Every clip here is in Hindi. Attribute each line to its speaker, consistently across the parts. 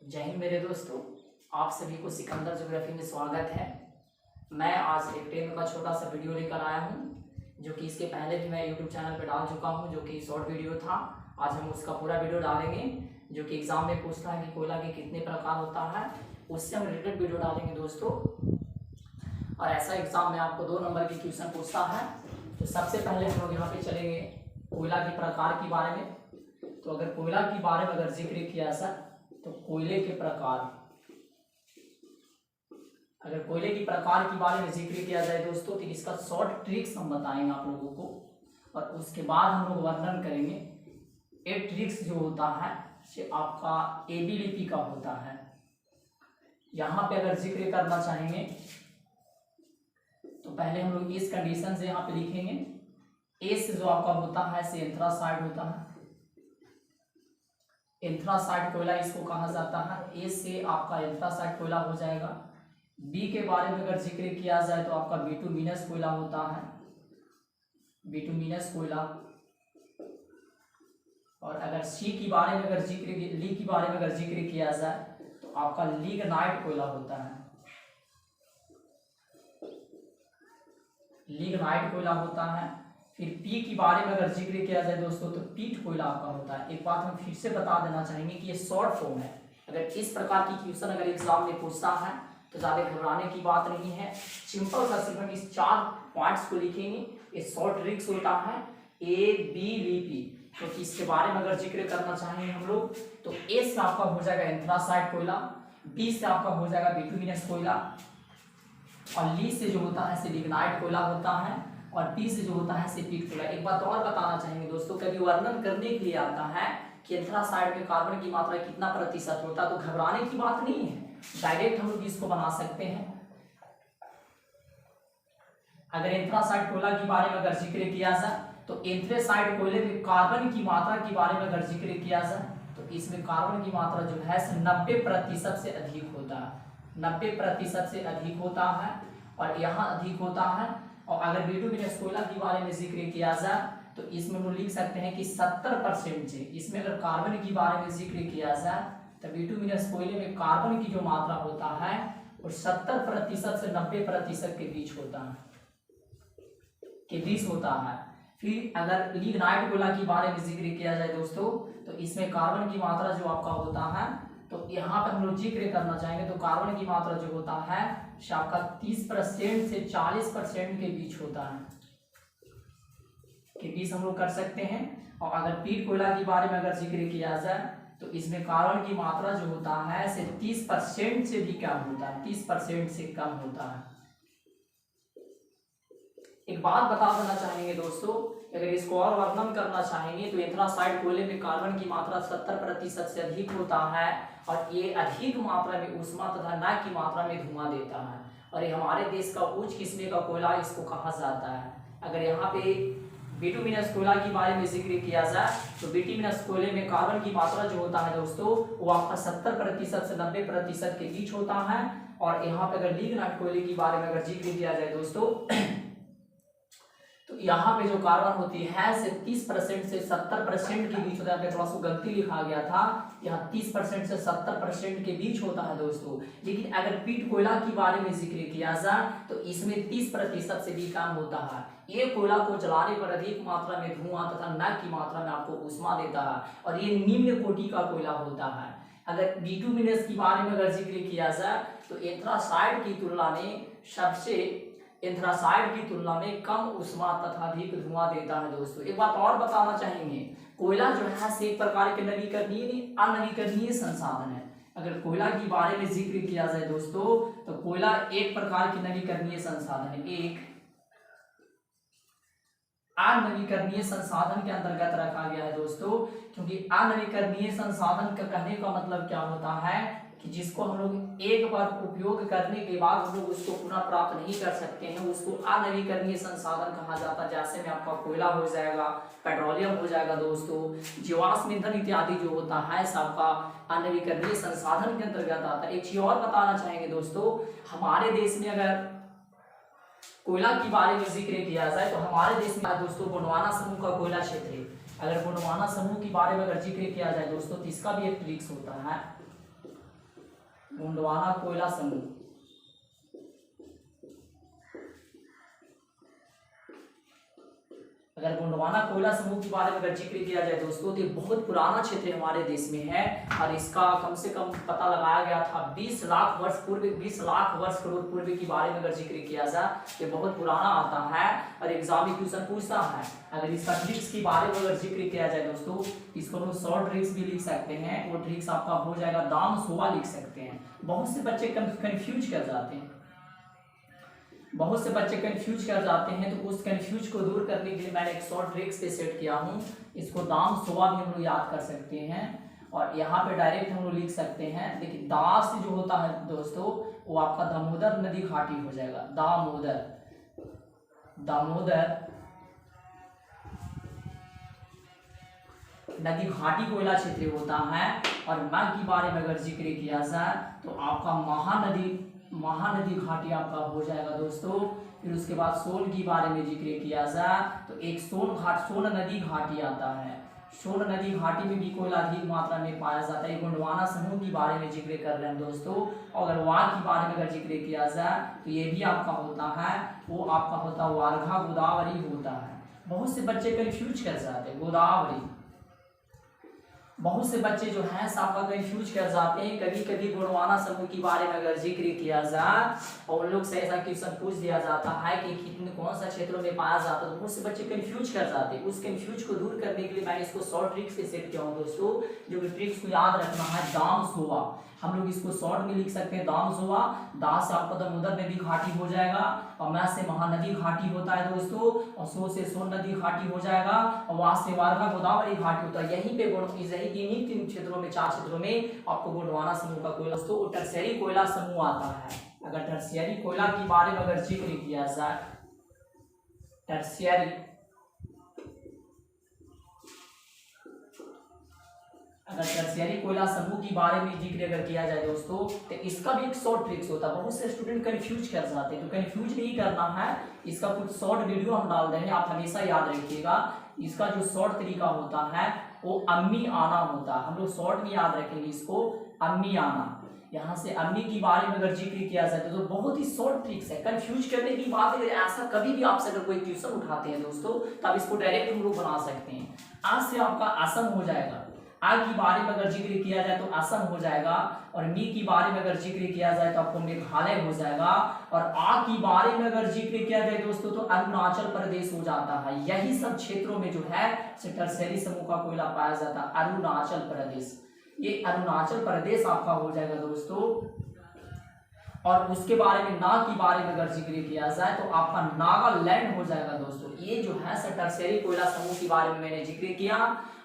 Speaker 1: जय हिंद मेरे दोस्तों, आप सभी को सिकंदर ज्योग्राफी में स्वागत है। मैं आज एक 10 का छोटा सा वीडियो लेकर आया हूं, जो कि इसके पहले भी मैं यूट्यूब चैनल पर डाल चुका हूं, जो कि शॉर्ट वीडियो था। आज हम उसका पूरा वीडियो डालेंगे, जो कि एग्जाम में पूछता है कि कोयला के कितने प्रकार होता है, उससे हम रिलेटेड वीडियो डालेंगे दोस्तों। और ऐसा एग्जाम में आपको 2 नंबर की क्वेश्चन पूछता है। तो सबसे पहले हम लोग यहाँ पे चलेंगे कोयला के प्रकार के बारे में। तो अगर कोयला के बारे में अगर जिक्र किया सर, तो कोयले के प्रकार, अगर कोयले के प्रकार के बारे में जिक्र किया जाए दोस्तों, तो इसका शॉर्ट ट्रिक्स हम बताएंगे आप लोगों को, और उसके बाद हम लोग वर्णन करेंगे। ये ट्रिक्स जो होता है ये आपका एबी लिपि का होता है। यहाँ पे अगर जिक्र करना चाहेंगे तो पहले हम लोग इस कंडीशन से यहाँ पे लिखेंगे। ए से जो आपका होता है से एंथ्रासाइड होता है। एंथ्रासाइड कोयला इसको कहा जाता है। ए से आपका एंथ्रासाइड कोयला हो जाएगा। बी के बारे में अगर जिक्र किया जाए तो आपका बिटुमिनस कोयला होता है, बिटुमिनस कोयला। और अगर सी के बारे में अगर ली के बारे में अगर जिक्र किया जाए तो आपका लिग्नाइट कोयला होता है, लिग्नाइट कोयला होता है। फिर पी के बारे में अगर जिक्र किया जाए दोस्तों तो पीट कोयला आपका होता है। एक बात हम फिर से बता देना चाहेंगे कि ये शॉर्ट फॉर्म है। अगर इस प्रकार की क्वेश्चन अगर एग्जाम में पूछता है तो ज्यादा घबराने की बात नहीं है। सिंपल सा सिर्फ हम इस 4 पॉइंट्स को लिखेंगे। ये शॉर्ट ट्रिक्स होता है ए बी ली पी। तो इसके बारे में अगर जिक्र करना चाहेंगे हम लोग तो ए से आपका हो जाएगा एंथ्रासाइड कोयला, बी से आपका हो जाएगा बिटुमिनस कोयला, और ली से जो होता है से लिग्नाइट कोयला होता है, और पी से जो होता है से पीट कोयला। एक बात और बताना चाहेंगे दोस्तों, कभी वर्णन करने के लिए आता है कि एंथ्रासाइड में कार्बन की मात्रा कितना प्रतिशत होता है, तो घबराने की बात नहीं है, डायरेक्ट हम लोग इसको बना सकते हैं। अगर एंथ्रासाइड कोयला के बारे में अगर जिक्र किया जाए तो एंथ्रासाइड कोयले में कार्बन की मात्रा के बारे में अगर जिक्र किया जाए तो इसमें कार्बन की मात्रा जो है 90% से अधिक होता है, 90% से अधिक होता है, और यहाँ अधिक होता है। और अगर बिटुमिनस कोयला के बारे में जिक्र किया जाए तो इसमें हम लिख सकते हैं कि 70% से, इसमें अगर कार्बन के बारे में जिक्र किया जाए तो बिटुमिनस कोयले में कार्बन की जो मात्रा होता है वो 70% से 90% के बीच होता है, होता है। फिर अगर लिग्नाइट कोयला के बारे में जिक्र किया जाए दोस्तों तो इसमें कार्बन की मात्रा जो आपका होता है, तो यहाँ पे हम लोग जिक्र करना चाहेंगे तो कार्बन की मात्रा जो होता है आपका 30% से 40% के बीच होता है, के बीच हम लोग कर सकते हैं। और अगर पीट कोयला के बारे में अगर जिक्र किया जाए तो इसमें कार्बन की मात्रा जो होता है से 30% से भी कम होता है, 30% से कम होता है। एक बात बता देना चाहेंगे दोस्तों, अगर इसको और वर्णन करना चाहेंगे तो एंथ्रासाइड कोयले में कार्बन की मात्रा 70% से अधिक होता है, और ये अधिक मात्रा में ऊष्मा तथा न की मात्रा में धुआं देता है, और ये हमारे देश का उच्च किस्म का कोयला इसको कहा जाता है। अगर यहाँ पे बिटुमिनस कोयला के बारे में जिक्र किया जाए तो बिटुमिनस कोयले में कार्बन की मात्रा जो होता है दोस्तों वो आपका 70% से 90% के बीच होता है। और यहाँ पे अगर लिग्नाइट कोयले के बारे में अगर जिक्र किया जाए दोस्तों तो यहाँ पे जो कार्बन होती है से 30% से 70% के बीच होता है। यहाँ पे थोड़ा सा गलती लिखा गया था, यहाँ 30% से 70% के बीच होता है दोस्तों। लेकिन अगर पीट कोयला के बारे में जिक्र किया जाए तो इसमें 30% से भी कम होता है। ये कोयला को जलाने पर अधिक मात्रा में धुआं तथा न की मात्रा में आपको ऊष्मा देता है, और ये निम्न कोटि का कोयला होता है। अगर बिटुमिनस के बारे में अगर जिक्र किया जाए तो एंथ्रासाइड की तुलना में एंथ्रासाइड की तुलना में कम ऊष्मा तथा अधिक धुआं देता है दोस्तों। एक बात और बताना चाहेंगे, कोयला जो है एक प्रकार के अनवीकरणीय संसाधन है। अगर कोयला के बारे में जिक्र किया जाए दोस्तों तो कोयला एक प्रकार की नवीकरणीय संसाधन है, एक अनवीकरणीय संसाधन के अंतर्गत रखा गया है दोस्तों। क्योंकि अनवीकरणीय संसाधन का कहने का मतलब क्या होता है कि जिसको हम लोग एक बार उपयोग करने के बाद हम लोग उसको पुनः प्राप्त नहीं कर सकते हैं, उसको अनवीकरणीय संसाधन कहा जाता है। जैसे में आपका कोयला हो जाएगा, पेट्रोलियम हो जाएगा दोस्तों, जीवाश्म ईंधन इत्यादि जो होता है सबका अनवीकरणीय संसाधन के अंतर्गत आता है। एक चीज और बताना चाहेंगे दोस्तों, हमारे देश में अगर कोयला के बारे में जिक्र किया जाए तो हमारे देश में दोस्तों गोंडवाना समूह का कोयला क्षेत्र है। अगर गोंडवाना समूह के बारे में अगर जिक्र किया जाए दोस्तों तो इसका भी एक ट्रिक्स होता है। गोंडवाना कोयला समूह। अगर गोंडवाना कोयला समूह के बारे में अगर जिक्र किया जाए दोस्तों, तो ये बहुत पुराना क्षेत्र हमारे देश में है और इसका कम से कम पता लगाया गया था 20 लाख वर्ष पूर्व, 20 लाख वर्ष करोड़ पूर्व के बारे में अगर जिक्र किया जाए, ये बहुत पुराना आता है और एग्जाम में क्वेश्चन पूछता है। अगर इसका ट्रिक्स के बारे में अगर जिक्र किया जाए दोस्तों, इसको हम शॉर्ट ट्रिक्स भी लिख सकते हैं। वो ट्रिक्स आपका हो जाएगा दामसोवा लिख सकते हैं। बहुत से बच्चे कंफ्यूज कर जाते हैं, बहुत से बच्चे कंफ्यूज कर जाते हैं, तो उस कंफ्यूज को दूर करने के लिए मैंने एक शॉर्ट ट्रिक्स पे सेट किया हूँ। इसको दामसोवा भी हम लोग याद कर सकते हैं और यहाँ पे डायरेक्ट हम लोग लिख सकते हैं। देखिए दास जो होता है दोस्तों, वो आपका दामोदर नदी घाटी हो जाएगा। दामोदर, दामोदर नदी घाटी कोयला क्षेत्र होता है। और मैं के बारे में अगर जिक्र किया जाए तो आपका महानदी घाटी आपका हो जाएगा दोस्तों। फिर उसके बाद सोन के बारे में जिक्र किया जाए तो एक सोन नदी घाटी आता है। सोन नदी घाटी में भी कोयला अधिक मात्रा में पाया जाता है। गोंडवाना समूह के बारे में जिक्र कर रहे हैं दोस्तों। और अगर वार के बारे में अगर जिक्र किया जाए तो ये भी आपका होता है, वो आपका होता है वारघा गोदावरी होता है। बहुत से बच्चे कंफ्यूज कर जाते हैं गोदावरी, बहुत से बच्चे जो हैं आपका कंफ्यूज कर जाते हैं। कभी कभी गोंडवाना समूह के बारे में अगर जिक्र किया जाए और उन लोग से ऐसा क्वेश्चन पूछ दिया जाता है कि कितने कौन सा क्षेत्रों में पाया जाता है, तो बहुत से बच्चे कंफ्यूज कर जाते हैं। उस कंफ्यूज को दूर करने के लिए मैंने इसको शॉर्ट ट्रिक्स पे सेट किया हूँ दोस्तों। जो ट्रिक्स को याद रखना है, दामसोवा हम लोग इसको शॉर्ट में लिख सकते हैं। दामसोवा, दा से आपका दामोदर नदी घाटी हो जाएगा और मैं से महानदी घाटी होता है दोस्तों, और सो से सोन नदी घाटी हो जाएगा और वहां से वारघा गोदावरी घाटी होता है। यहीं पे इन्हीं तीन क्षेत्रों में, 4 क्षेत्रों में आपको गोंडवाना समूह का कोयला दोस्तों टर्शियरी कोयला समूह आता है। अगर टर्शियरी कोयला के बारे में अगर जिक्र किया जाए, टर्शियरी अगर टर्शियरी कोयला समूह के बारे में जिक्र अगर किया जाए दोस्तों, तो इसका भी एक शॉर्ट ट्रिक्स होता है। बहुत से स्टूडेंट कंफ्यूज कर जाते हैं, तो कंफ्यूज नहीं करना है। इसका कुछ शॉर्ट वीडियो हम डाल देंगे, आप हमेशा याद रखिएगा। इसका जो शॉर्ट तरीका होता है वो अम्मी आना होता है। हम लोग शॉर्ट में याद रखेंगे इसको, अम्मी आना। यहाँ से अम्मी के बारे में अगर जिक्र किया जाए तो बहुत ही शॉर्ट ट्रिक्स है। कंफ्यूज करने की बात अगर ऐसा कभी भी आपसे अगर कोई क्वेश्चन उठाते हैं दोस्तों, तब इसको डायरेक्ट हम लोग बना सकते हैं। आज से आपका असम हो जाएगा। आ की बारे में अगर जिक्र किया जाए तो असम हो जाएगा, और मी की बारे में अगर जिक्र किया जाए तो आपको मेघालय हो जाएगा, और आ की बारे में अगर जिक्र किया जाए दोस्तों तो अरुणाचल प्रदेश हो जाता है। यही सब क्षेत्रों में जो है टर्शियरी समूह का कोयला पाया जाता है। अरुणाचल प्रदेश, ये अरुणाचल प्रदेश आपका हो जाएगा दोस्तों। और उसके बारे में ना के बारे में अगर जिक्र किया जाए तो आपका नागालैंड हो जाएगा दोस्तों। ये जो है टर्शियरी कोयला समूह के बारे में मैंने जिक्र किया।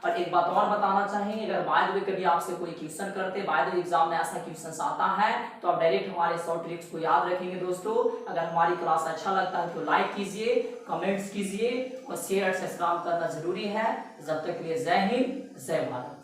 Speaker 1: और एक बात और बताना चाहेंगे, अगर बाय द वे कभी आपसे कोई क्वेश्चन करते, बाय द वे एग्जाम में ऐसा क्वेश्चन आता है, तो आप डायरेक्ट हमारे शॉर्ट ट्रिक्स को याद रखेंगे दोस्तों। अगर हमारी क्लास अच्छा लगता है तो लाइक कीजिए, कमेंट्स कीजिए और शेयर सब्सक्राइब करना जरूरी है। जब तक के लिए जय हिंद, जय भारत।